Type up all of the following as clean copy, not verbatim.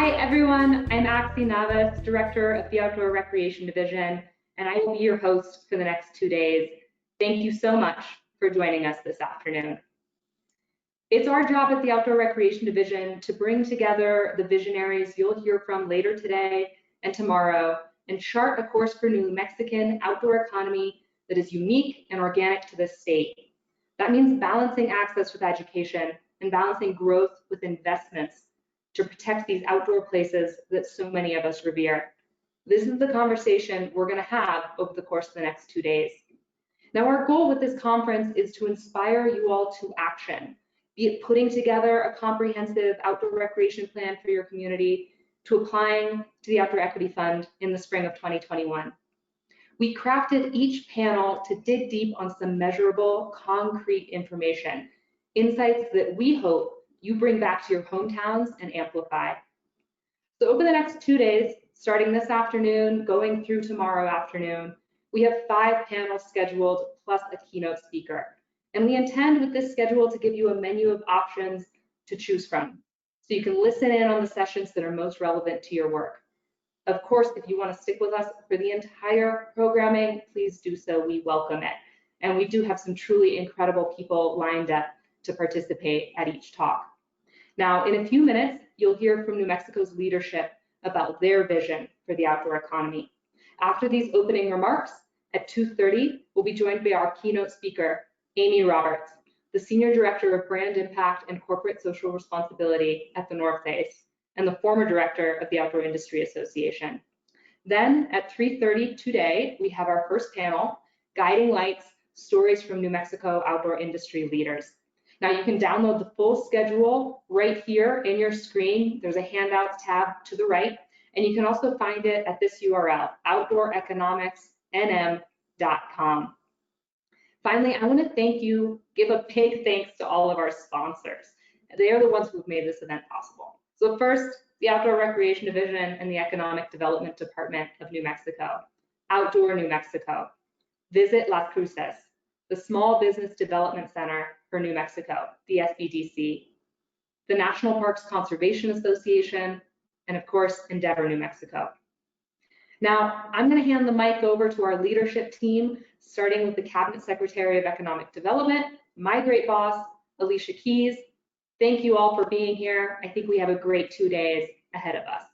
Hi, everyone. I'm Axie Navas, Director of the Outdoor Recreation Division, and I will be your host for the next 2 days. Thank you so much for joining us this afternoon. It's our job at the Outdoor Recreation Division to bring together the visionaries you'll hear from later today and tomorrow and chart a course for New Mexican outdoor economy that is unique and organic to this state. That means balancing access with education and balancing growth with investments to protect these outdoor places that so many of us revere. This is the conversation we're going to have over the course of the next 2 days. Now, our goal with this conference is to inspire you all to action, be it putting together a comprehensive outdoor recreation plan for your community, to applying to the Outdoor Equity Fund in the spring of 2021. We crafted each panel to dig deep on some measurable, concrete information, insights that we hope you bring back to your hometowns and amplify. So over the next 2 days, starting this afternoon, going through tomorrow afternoon, we have 5 panels scheduled plus a keynote speaker. And we intend with this schedule to give you a menu of options to choose from, so you can listen in on the sessions that are most relevant to your work. Of course, if you want to stick with us for the entire programming, please do so. We welcome it. And we do have some truly incredible people lined up to participate at each talk. Now, in a few minutes, you'll hear from New Mexico's leadership about their vision for the outdoor economy. After these opening remarks, at 2:30, we'll be joined by our keynote speaker, Amy Roberts, the Senior Director of Brand Impact and Corporate Social Responsibility at the North Face, and the former Director of the Outdoor Industry Association. Then at 3:30 today, we have our first panel, Guiding Lights, Stories from New Mexico Outdoor Industry Leaders. Now you can download the full schedule right here in your screen. There's a handouts tab to the right, and you can also find it at this URL, outdooreconomicsnm.com. Finally, I want to give a big thanks to all of our sponsors. They are the ones who've made this event possible. So first, the Outdoor Recreation Division and the Economic Development Department of New Mexico, Outdoor New Mexico, Visit Las Cruces, the Small Business Development Center for New Mexico, the SBDC, the National Parks Conservation Association, and of course, Endeavor New Mexico. Now, I'm going to hand the mic over to our leadership team, starting with the Cabinet Secretary of Economic Development, my great boss, Alicia Keys. Thank you all for being here. I think we have a great 2 days ahead of us.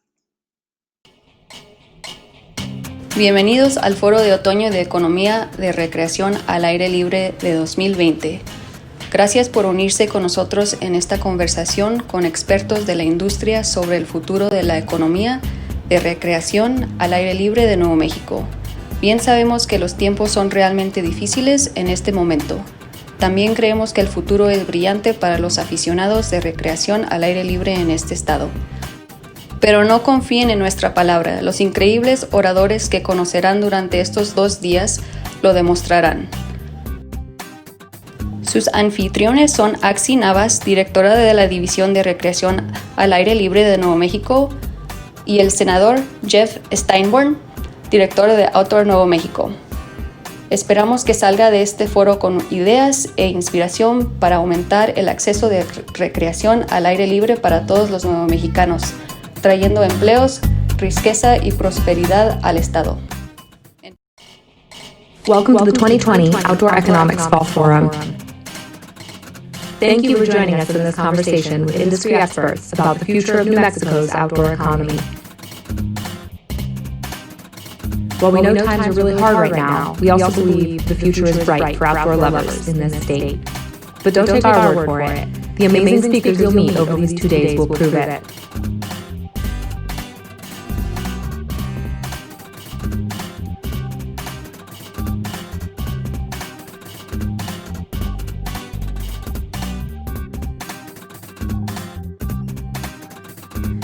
Bienvenidos al Foro de Otoño de Economía de Recreación al Aire Libre de 2020. Gracias por unirse con nosotros en esta conversación con expertos de la industria sobre el futuro de la economía de recreación al aire libre de Nuevo México. Bien sabemos que los tiempos son realmente difíciles en este momento. También creemos que el futuro es brillante para los aficionados de recreación al aire libre en este estado. Pero no confíen en nuestra palabra. Los increíbles oradores que conocerán durante estos 2 días lo demostrarán. Sus anfitriones son Axie Navas, directora de la División de Recreación al Aire Libre de Nuevo México, y el senador Jeff Steinborn, director de Outdoor Nuevo México. Esperamos que salga de este foro con ideas e inspiración para aumentar el acceso de recreación al aire libre para todos los nuevo mexicanos, trayendo empleos, riqueza y prosperidad al estado. Welcome to the 2020 Outdoor Economics Fall Forum. Thank you for joining us in this conversation with industry experts about the future of New Mexico's outdoor economy. While we know times are really hard right now, we also believe the future is bright for outdoor lovers in this state. But don't take our word for it. The amazing speakers you'll meet over these 2 days will prove it.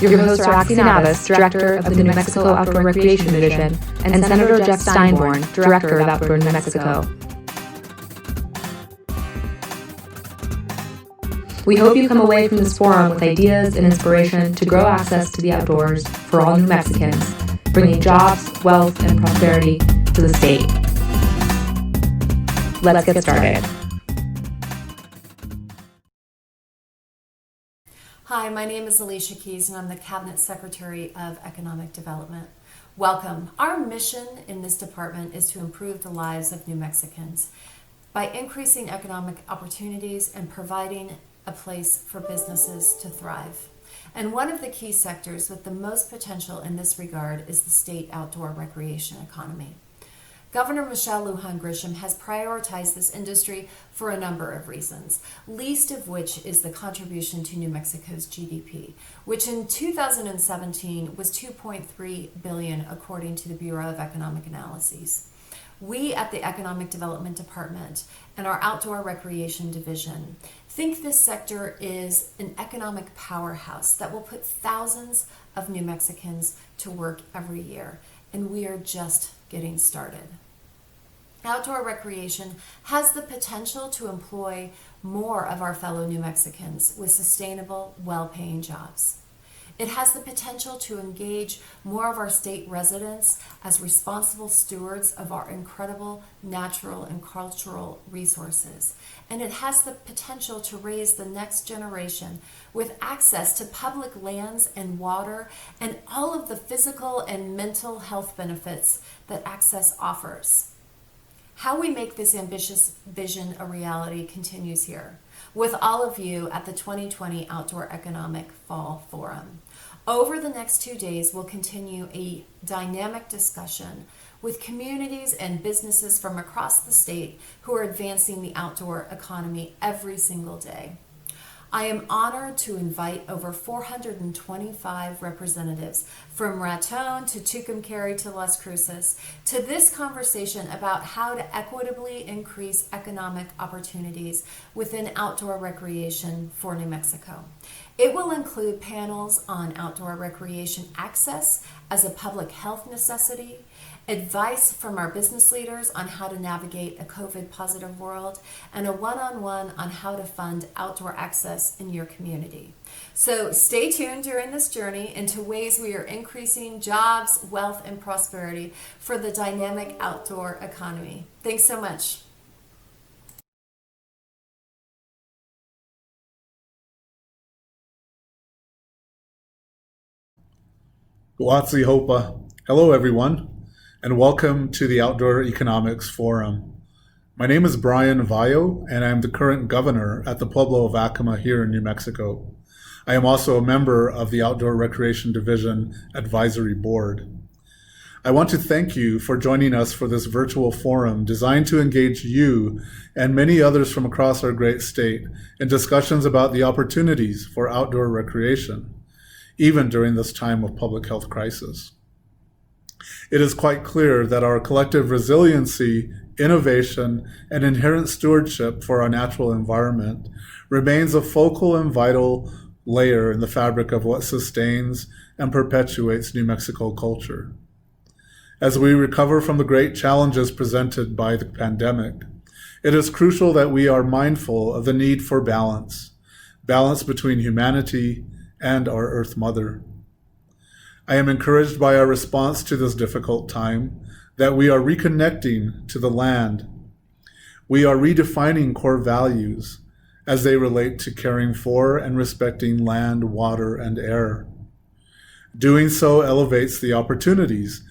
Your hosts are Axie Navas, Director of the New Mexico Outdoor Recreation Division, and Senator Jeff Steinborn, Director of Outdoor New Mexico. We hope you come away from this forum with ideas and inspiration to grow access to the outdoors for all New Mexicans, bringing jobs, wealth, and prosperity to the state. Let's get started. Hi, my name is Alicia Keys and I'm the Cabinet Secretary of Economic Development. Welcome. Our mission in this department is to improve the lives of New Mexicans by increasing economic opportunities and providing a place for businesses to thrive. And one of the key sectors with the most potential in this regard is the state outdoor recreation economy. Governor Lujan Grisham has prioritized this industry for a number of reasons, least of which is the contribution to New Mexico's GDP, which in 2017 was $2.3 billion according to the Bureau of Economic Analyses. We at the Economic Development Department and our Outdoor Recreation Division think this sector is an economic powerhouse that will put thousands of New Mexicans to work every year, and we are just getting started. Outdoor recreation has the potential to employ more of our fellow New Mexicans with sustainable, well-paying jobs. It has the potential to engage more of our state residents as responsible stewards of our incredible natural and cultural resources. And it has the potential to raise the next generation with access to public lands and water and all of the physical and mental health benefits that access offers. How we make this ambitious vision a reality continues here with all of you at the 2020 Outdoor Economic Fall Forum. Over the next 2 days, we'll continue a dynamic discussion with communities and businesses from across the state who are advancing the outdoor economy every single day. I am honored to invite over 425 representatives from Raton to Tucumcari to Las Cruces to this conversation about how to equitably increase economic opportunities within outdoor recreation for New Mexico. It will include panels on outdoor recreation access as a public health necessity, advice from our business leaders on how to navigate a COVID-positive world, and a one-on-one on how to fund outdoor access in your community. So stay tuned during this journey into ways we are increasing jobs, wealth, and prosperity for the dynamic outdoor economy. Thanks so much. Guatsi Hopa. Hello, everyone, and welcome to the Outdoor Economics Forum. My name is Brian Vayo, and I am the current governor at the Pueblo of Acoma here in New Mexico. I am also a member of the Outdoor Recreation Division Advisory Board. I want to thank you for joining us for this virtual forum designed to engage you and many others from across our great state in discussions about the opportunities for outdoor recreation, even during this time of public health crisis. It is quite clear that our collective resiliency, innovation, and inherent stewardship for our natural environment remains a focal and vital layer in the fabric of what sustains and perpetuates New Mexico culture. As we recover from the great challenges presented by the pandemic, it is crucial that we are mindful of the need for balance between humanity and our Earth Mother. I am encouraged by our response to this difficult time, that we are reconnecting to the land. We are redefining core values as they relate to caring for and respecting land, water, and air. Doing so elevates the opportunities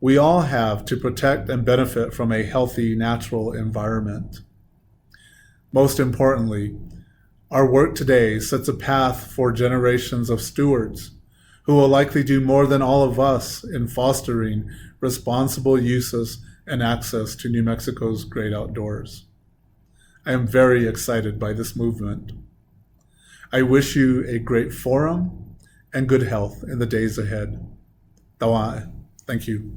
we all have to protect and benefit from a healthy natural environment. Most importantly, our work today sets a path for generations of stewards who will likely do more than all of us in fostering responsible uses and access to New Mexico's great outdoors. I am very excited by this movement. I wish you a great forum and good health in the days ahead. Tawa. Thank you.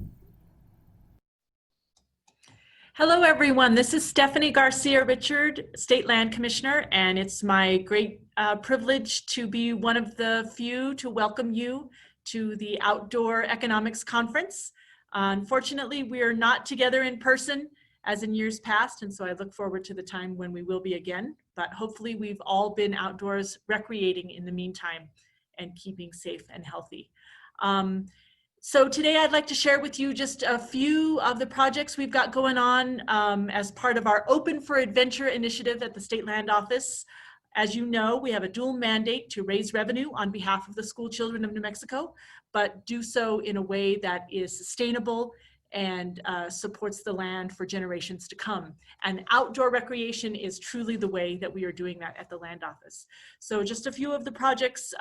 Hello, everyone. This is Stephanie Garcia Richard, State Land Commissioner, and it's my great privilege to be one of the few to welcome you to the Outdoor Economics Conference. Unfortunately, we are not together in person as in years past, and so I look forward to the time when we will be again, but hopefully we've all been outdoors recreating in the meantime and keeping safe and healthy. So today I'd like to share with you just a few of the projects we've got going on as part of our Open for Adventure initiative at the State Land Office. As you know, we have a dual mandate to raise revenue on behalf of the school children of New Mexico, but do so in a way that is sustainable and supports the land for generations to come. And outdoor recreation is truly the way that we are doing that at the land office. So just a few of the projects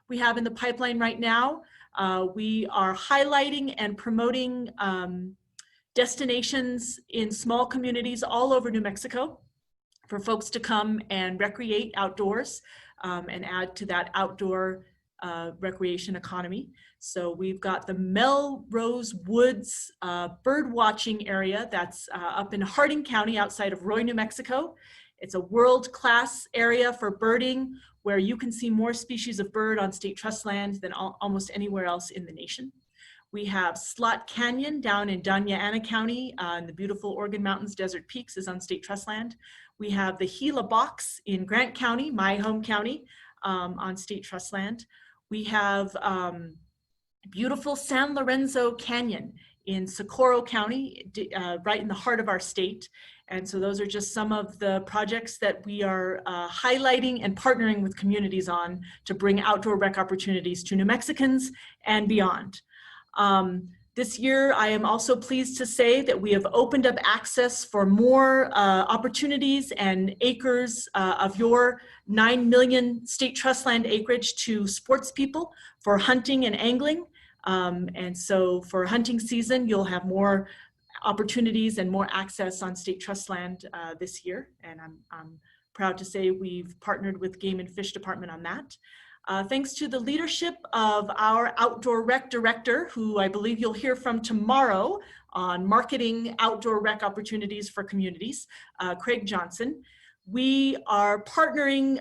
we have in the pipeline right now. We are highlighting and promoting destinations in small communities all over New Mexico for folks to come and recreate outdoors and add to that outdoor recreation economy. So we've got the Melrose Woods bird watching area that's up in Harding County outside of Roy, New Mexico. It's a world-class area for birding where you can see more species of bird on state trust land than almost anywhere else in the nation. We have Slot Canyon down in Doña Ana County in the beautiful Organ Mountains Desert Peaks is on state trust land. We have the Gila Box in Grant County, my home county, on state trust land. We have beautiful San Lorenzo Canyon in Socorro County, right in the heart of our state. And so those are just some of the projects that we are highlighting and partnering with communities on to bring outdoor rec opportunities to New Mexicans and beyond. This year, I am also pleased to say that we have opened up access for more opportunities and acres of your 9 million state trust land acreage to sports people for hunting and angling. And so for hunting season, you'll have more opportunities and more access on state trust land this year. And I'm proud to say we've partnered with Game and Fish Department on that. Thanks to the leadership of our outdoor rec director, who I believe you'll hear from tomorrow on marketing outdoor rec opportunities for communities, Craig Johnson. We are partnering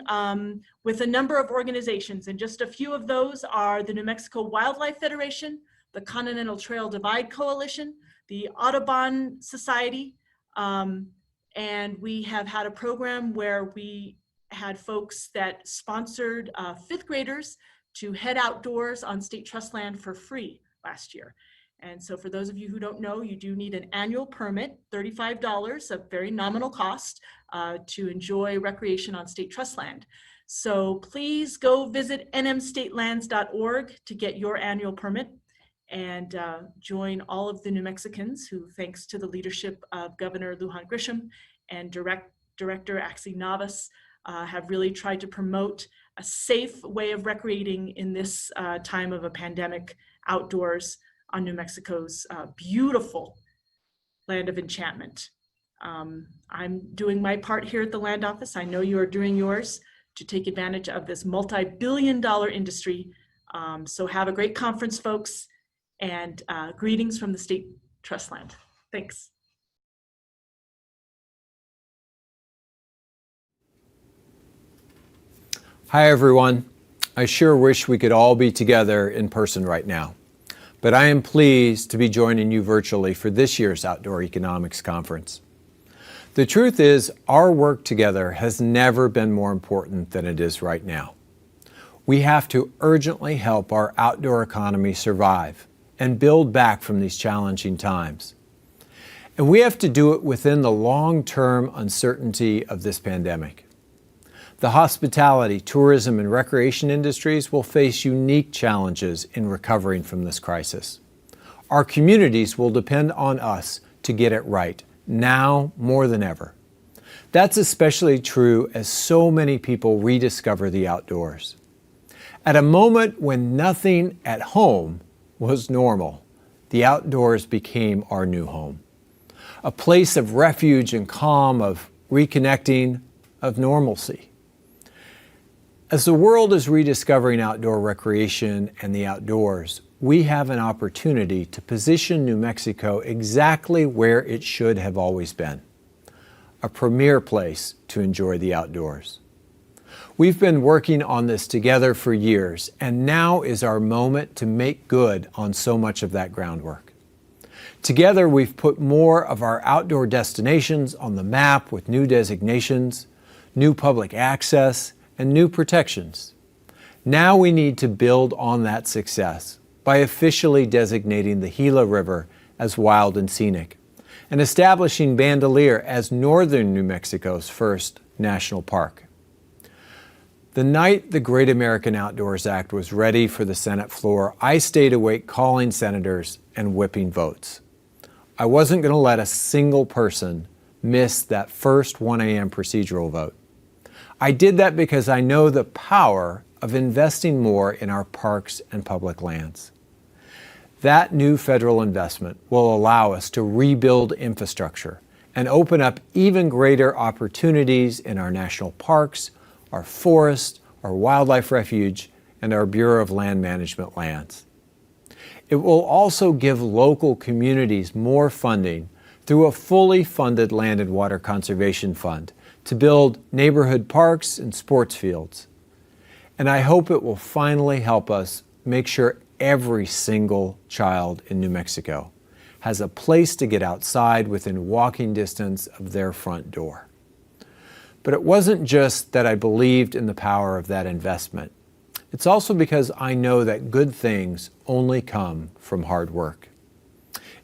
with a number of organizations, and just a few of those are the New Mexico Wildlife Federation, the Continental Trail Divide Coalition, the Audubon Society, and we have had a program where we had folks that sponsored fifth graders to head outdoors on state trust land for free last year. And so for those of you who don't know, you do need an annual permit, $35, a very nominal cost to enjoy recreation on state trust land. So please go visit nmstatelands.org to get your annual permit and join all of the New Mexicans who, thanks to the leadership of Governor Lujan Grisham and Director Axie Navas, have really tried to promote a safe way of recreating in this time of a pandemic outdoors on New Mexico's beautiful land of enchantment. I'm doing my part here at the land office. I know you are doing yours to take advantage of this multi-billion-dollar industry. So have a great conference, folks, and greetings from the state trust land. Thanks. Hi, everyone. I sure wish we could all be together in person right now, but I am pleased to be joining you virtually for this year's Outdoor Economics Conference. The truth is, our work together has never been more important than it is right now. We have to urgently help our outdoor economy survive and build back from these challenging times. And we have to do it within the long-term uncertainty of this pandemic. The hospitality, tourism, and recreation industries will face unique challenges in recovering from this crisis. Our communities will depend on us to get it right, now more than ever. That's especially true as so many people rediscover the outdoors. At a moment when nothing at home was normal, the outdoors became our new home. A place of refuge and calm, of reconnecting, of normalcy. As the world is rediscovering outdoor recreation and the outdoors, we have an opportunity to position New Mexico exactly where it should have always been, a premier place to enjoy the outdoors. We've been working on this together for years, and now is our moment to make good on so much of that groundwork. Together, we've put more of our outdoor destinations on the map with new designations, new public access, and new protections. Now we need to build on that success by officially designating the Gila River as wild and scenic and establishing Bandelier as northern New Mexico's first national park. The night the Great American Outdoors Act was ready for the Senate floor, I stayed awake calling senators and whipping votes. I wasn't going to let a single person miss that first 1 a.m. procedural vote. I did that because I know the power of investing more in our parks and public lands. That new federal investment will allow us to rebuild infrastructure and open up even greater opportunities in our national parks, our forests, our wildlife refuge, and our Bureau of Land Management lands. It will also give local communities more funding through a fully funded land and water conservation fund to build neighborhood parks and sports fields. And I hope it will finally help us make sure every single child in New Mexico has a place to get outside within walking distance of their front door. But it wasn't just that I believed in the power of that investment. It's also because I know that good things only come from hard work.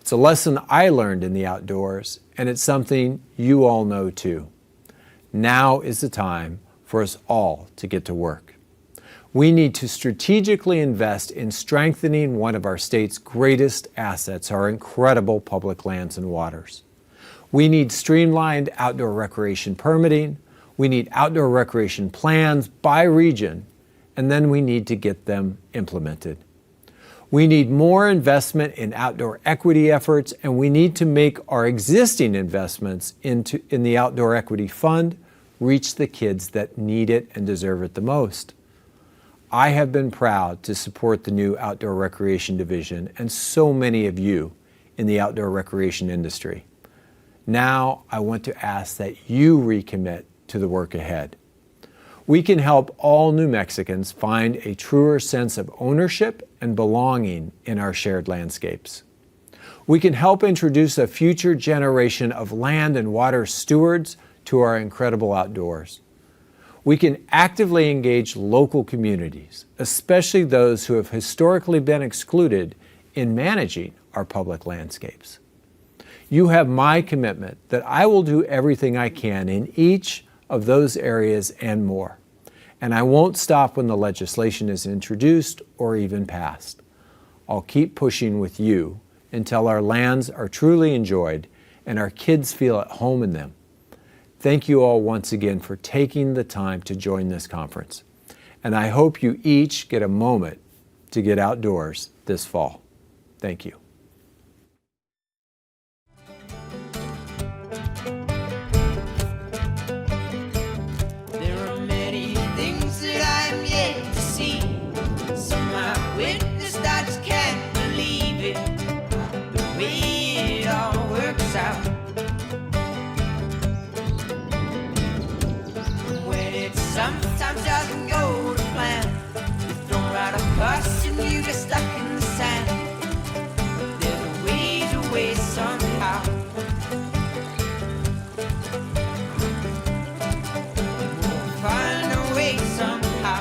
It's a lesson I learned in the outdoors, and it's something you all know too. Now is the time for us all to get to work. We need to strategically invest in strengthening one of our state's greatest assets, our incredible public lands and waters. We need streamlined outdoor recreation permitting. We need outdoor recreation plans by region, and then we need to get them implemented. We need more investment in outdoor equity efforts, and we need to make our existing investments in the Outdoor Equity Fund reach the kids that need it and deserve it the most. I have been proud to support the new Outdoor Recreation Division and so many of you in the outdoor recreation industry. Now I want to ask that you recommit to the work ahead. We can help all New Mexicans find a truer sense of ownership and belonging in our shared landscapes. We can help introduce a future generation of land and water stewards to our incredible outdoors. We can actively engage local communities, especially those who have historically been excluded in managing our public landscapes. You have my commitment that I will do everything I can in each of those areas and more. And I won't stop when the legislation is introduced or even passed. I'll keep pushing with you until our lands are truly enjoyed and our kids feel at home in them. Thank you all once again for taking the time to join this conference. And I hope you each get a moment to get outdoors this fall. Thank you. There are many things that I'm yet to see. Some I witnessed, I just can't believe it. The way it all works out. When it sometimes doesn't go to plan, you throw out a bus and you get stuck in the sand. There's a way somehow. Find a way somehow.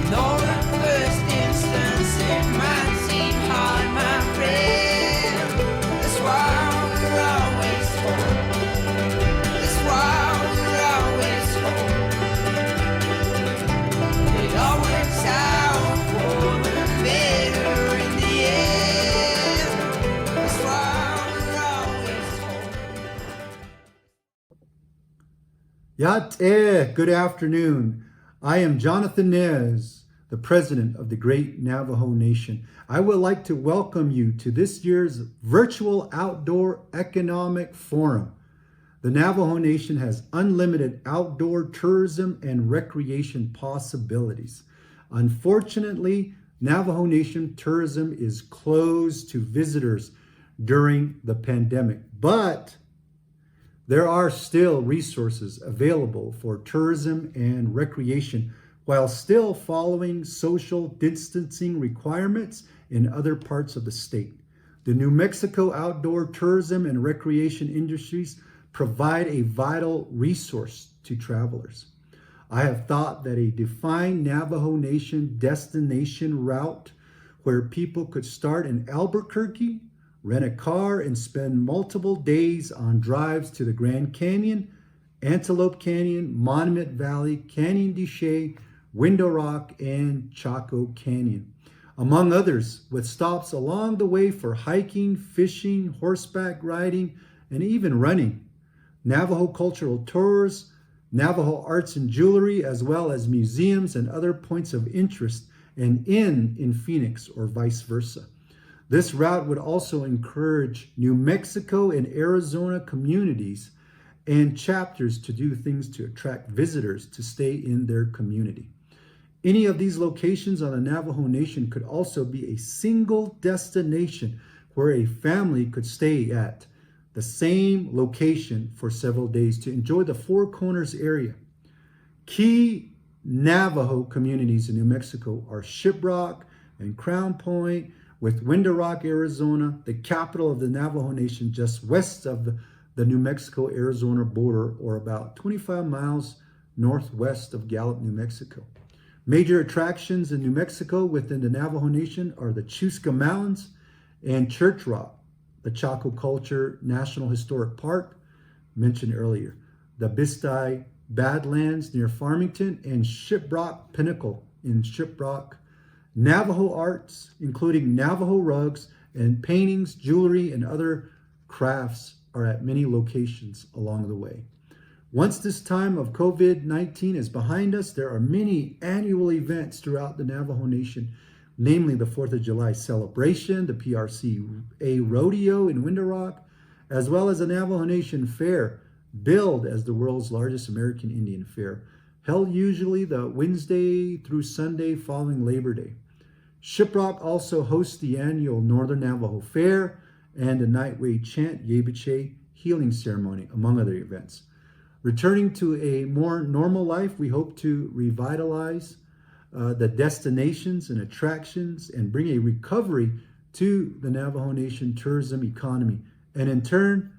Though the first instance it might seem hard, my friend, that's why we're always home. That's why we're always home. It all works out for the better in the end. That's why we're always home. Yat good afternoon. I am Jonathan Nez, the president of the Great Navajo Nation. I would like to welcome you to this year's virtual Outdoor Economic Forum. The Navajo Nation has unlimited outdoor tourism and recreation possibilities. Unfortunately, Navajo Nation tourism is closed to visitors during the pandemic, but there are still resources available for tourism and recreation while still following social distancing requirements in other parts of the state. The New Mexico outdoor tourism and recreation industries provide a vital resource to travelers. I have thought that a defined Navajo Nation destination route where people could start in Albuquerque, rent a car, and spend multiple days on drives to the Grand Canyon Antelope Canyon, Monument Valley, Canyon de Chelly, Window Rock, and Chaco Canyon, among others, with stops along the way for hiking, fishing, horseback riding, and even running. Navajo cultural tours, Navajo arts and jewelry, as well as museums and other points of interest, and in Phoenix or vice versa. This route would also encourage New Mexico and Arizona communities and chapters to do things to attract visitors to stay in their community. Any of these locations on the Navajo Nation could also be a single destination where a family could stay at the same location for several days to enjoy the Four Corners area. Key Navajo communities in New Mexico are Shiprock and Crown Point, with Window Rock, Arizona, the capital of the Navajo Nation, just west of the New Mexico-Arizona border, or about 25 miles northwest of Gallup, New Mexico. Major attractions in New Mexico within the Navajo Nation are the Chusca Mountains and Church Rock, the Chaco Culture National Historic Park, mentioned earlier, the Bistai Badlands near Farmington, and Shiprock Pinnacle in Shiprock. Navajo arts, including Navajo rugs and paintings, jewelry, and other crafts, are at many locations along the way. Once this time of COVID-19 is behind us, there are many annual events throughout the Navajo Nation, namely the 4th of July celebration, the PRCA Rodeo in Window Rock, as well as the Navajo Nation Fair, billed as the world's largest American Indian fair, held usually the Wednesday through Sunday following Labor Day. Shiprock also hosts the annual Northern Navajo Fair and the Nightway Chant Yebiche healing ceremony, among other events. Returning to a more normal life, we hope to revitalize the destinations and attractions and bring a recovery to the Navajo Nation tourism economy, and in turn,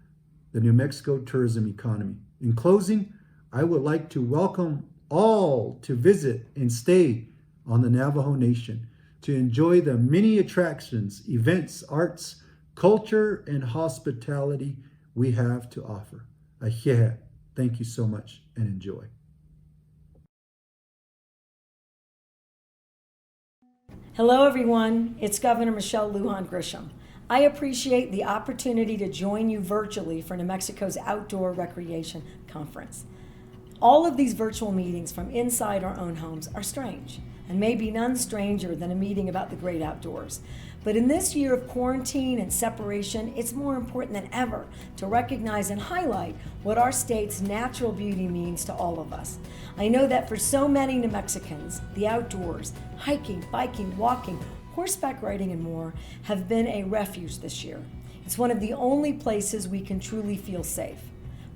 the New Mexico tourism economy. In closing, I would like to welcome all to visit and stay on the Navajo Nation to enjoy the many attractions, events, arts, culture, and hospitality we have to offer. Ahieh. Thank you so much and enjoy. Hello, everyone. It's Governor Michelle Lujan Grisham. I appreciate the opportunity to join you virtually for New Mexico's Outdoor Recreation Conference. All of these virtual meetings from inside our own homes are strange, and maybe none stranger than a meeting about the great outdoors. But in this year of quarantine and separation, it's more important than ever to recognize and highlight what our state's natural beauty means to all of us. I know that for so many New Mexicans, the outdoors, hiking, biking, walking, horseback riding, and more have been a refuge this year. It's one of the only places we can truly feel safe.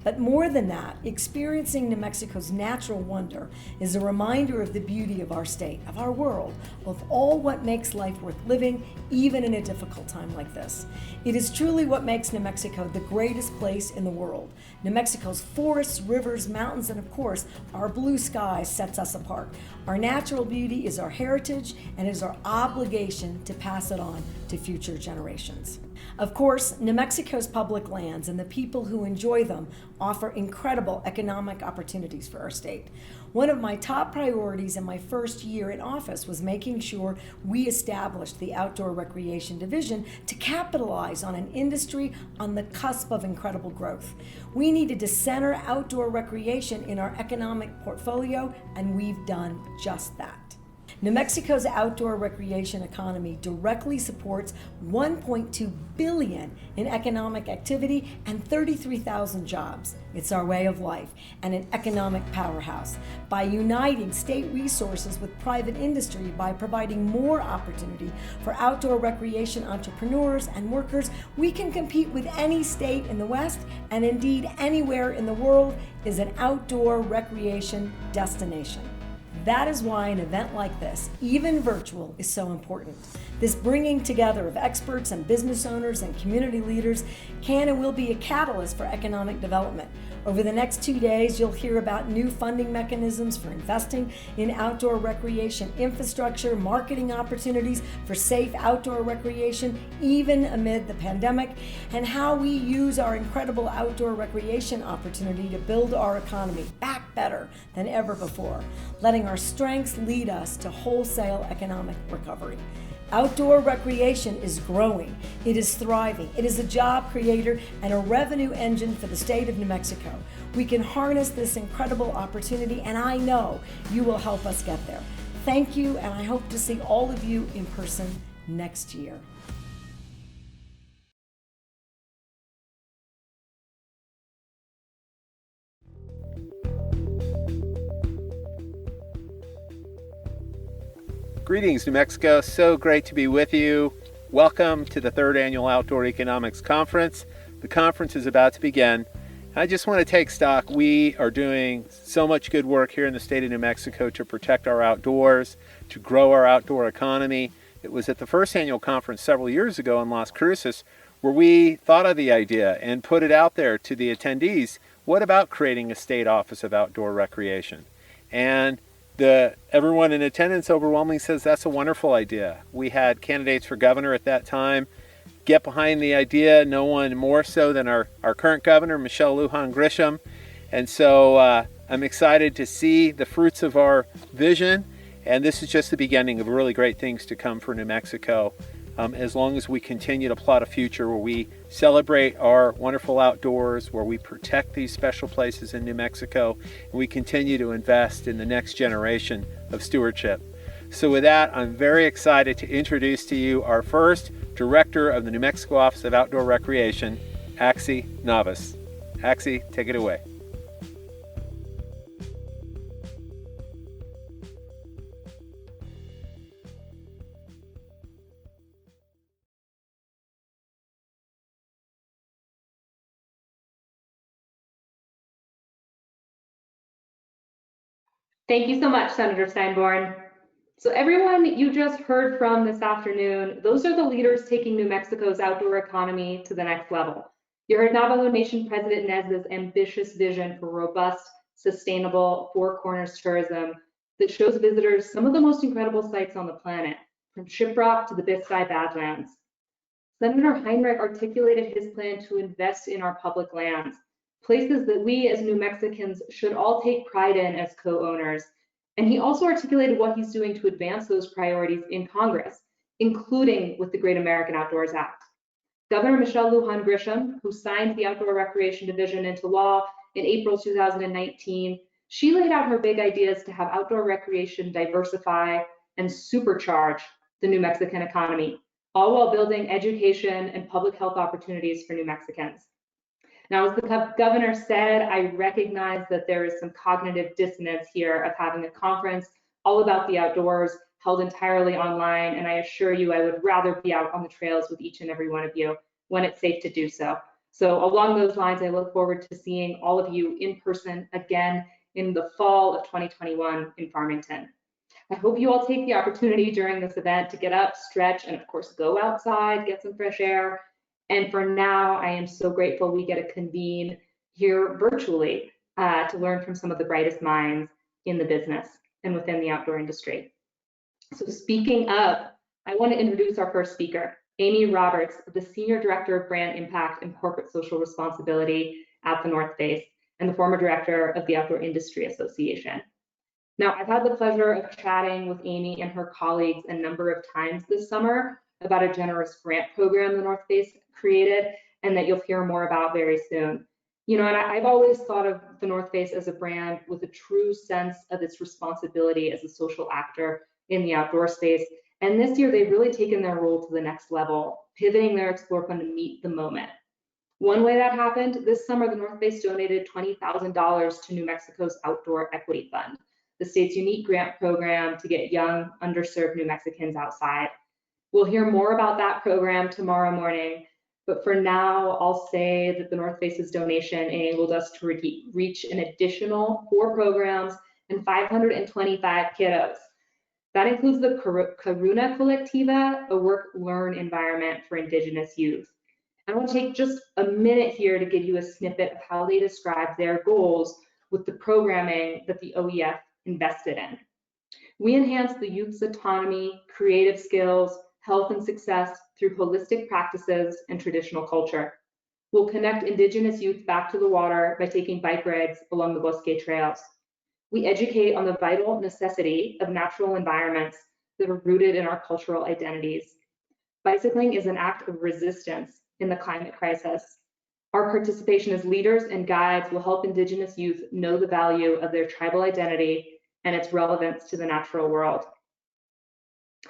But more than that, experiencing New Mexico's natural wonder is a reminder of the beauty of our state, of our world, of all what makes life worth living, even in a difficult time like this. It is truly what makes New Mexico the greatest place in the world. New Mexico's forests, rivers, mountains, and of course, our blue sky sets us apart. Our natural beauty is our heritage, and it is our obligation to pass it on to future generations. Of course, New Mexico's public lands and the people who enjoy them offer incredible economic opportunities for our state. One of my top priorities in my first year in office was making sure we established the Outdoor Recreation Division to capitalize on an industry on the cusp of incredible growth. We needed to center outdoor recreation in our economic portfolio, and we've done just that. New Mexico's outdoor recreation economy directly supports $1.2 billion in economic activity and 33,000 jobs. It's our way of life and an economic powerhouse. By uniting state resources with private industry, by providing more opportunity for outdoor recreation entrepreneurs and workers, we can compete with any state in the West, and indeed anywhere in the world is an outdoor recreation destination. That is why an event like this, even virtual, is so important. This bringing together of experts and business owners and community leaders can and will be a catalyst for economic development. Over the next 2 days, you'll hear about new funding mechanisms for investing in outdoor recreation infrastructure, marketing opportunities for safe outdoor recreation, even amid the pandemic, and how we use our incredible outdoor recreation opportunity to build our economy back better than ever before, letting our strengths lead us to wholesale economic recovery. Outdoor recreation is growing, it is thriving, it is a job creator and a revenue engine for the state of New Mexico. We can harness this incredible opportunity, and I know you will help us get there. Thank you, and I hope to see all of you in person next year. Greetings, New Mexico. So great to be with you. Welcome to the third annual Outdoor Economics Conference. The conference is about to begin. I just want to take stock. We are doing so much good work here in the state of New Mexico to protect our outdoors, to grow our outdoor economy. It was at the first annual conference several years ago in Las Cruces where we thought of the idea and put it out there to the attendees. What about creating a state office of outdoor recreation? And everyone in attendance overwhelmingly says that's a wonderful idea. We had candidates for governor at that time get behind the idea, no one more so than our current governor, Lujan Grisham. And so I'm excited to see the fruits of our vision, and this is just the beginning of really great things to come for New Mexico, as long as we continue to plot a future where we celebrate our wonderful outdoors, where we protect these special places in New Mexico, and we continue to invest in the next generation of stewardship. So with that, I'm very excited to introduce to you our first Director of the New Mexico Office of Outdoor Recreation, Axie Navas. Axie, take it away. Thank you so much, Senator Steinborn. So everyone you just heard from this afternoon, those are the leaders taking New Mexico's outdoor economy to the next level. You heard Navajo Nation President Nez's ambitious vision for robust, sustainable Four Corners tourism that shows visitors some of the most incredible sights on the planet, from Shiprock to the Biscay Badlands. Senator Heinrich articulated his plan to invest in our public lands, places that we as New Mexicans should all take pride in as co-owners. And he also articulated what he's doing to advance those priorities in Congress, including with the Great American Outdoors Act. Governor Lujan Grisham, who signed the Outdoor Recreation Division into law in April 2019, she laid out her big ideas to have outdoor recreation diversify and supercharge the New Mexican economy, all while building education and public health opportunities for New Mexicans. Now, as the governor said, I recognize that there is some cognitive dissonance here of having a conference all about the outdoors held entirely online, and I assure you I would rather be out on the trails with each and every one of you when it's safe to do so. So along those lines, I look forward to seeing all of you in person again in the fall of 2021 in Farmington. I hope you all take the opportunity during this event to get up, stretch, and of course go outside, get some fresh air. And for now, I am so grateful we get to convene here virtually to learn from some of the brightest minds in the business and within the outdoor industry. So speaking of, I want to introduce our first speaker, Amy Roberts, the Senior Director of Brand Impact and Corporate Social Responsibility at the North Face and the former Director of the Outdoor Industry Association. Now, I've had the pleasure of chatting with Amy and her colleagues a number of times this summer about a generous grant program the North Face created and that you'll hear more about very soon. You know, and I've always thought of the North Face as a brand with a true sense of its responsibility as a social actor in the outdoor space. And this year, they've really taken their role to the next level, pivoting their Explore Fund to meet the moment. One way that happened, this summer, the North Face donated $20,000 to New Mexico's Outdoor Equity Fund, the state's unique grant program to get young, underserved New Mexicans outside. We'll hear more about that program tomorrow morning, but for now, I'll say that the North Face's donation enabled us to reach an additional 4 programs and 525 kiddos. That includes the Karuna Colectiva, a work-learn environment for Indigenous youth. I want to take just a minute here to give you a snippet of how they describe their goals with the programming that the OEF invested in. We enhance the youth's autonomy, creative skills, health and success through holistic practices and traditional culture. We'll connect Indigenous youth back to the water by taking bike rides along the Bosque trails. We educate on the vital necessity of natural environments that are rooted in our cultural identities. Bicycling is an act of resistance in the climate crisis. Our participation as leaders and guides will help Indigenous youth know the value of their tribal identity and its relevance to the natural world.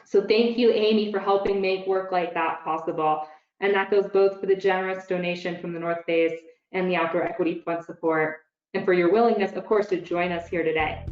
So thank you, Amy, for helping make work like that possible. And that goes both for the generous donation from the North Face and the Outdoor Equity Fund support, and for your willingness, of course, to join us here today.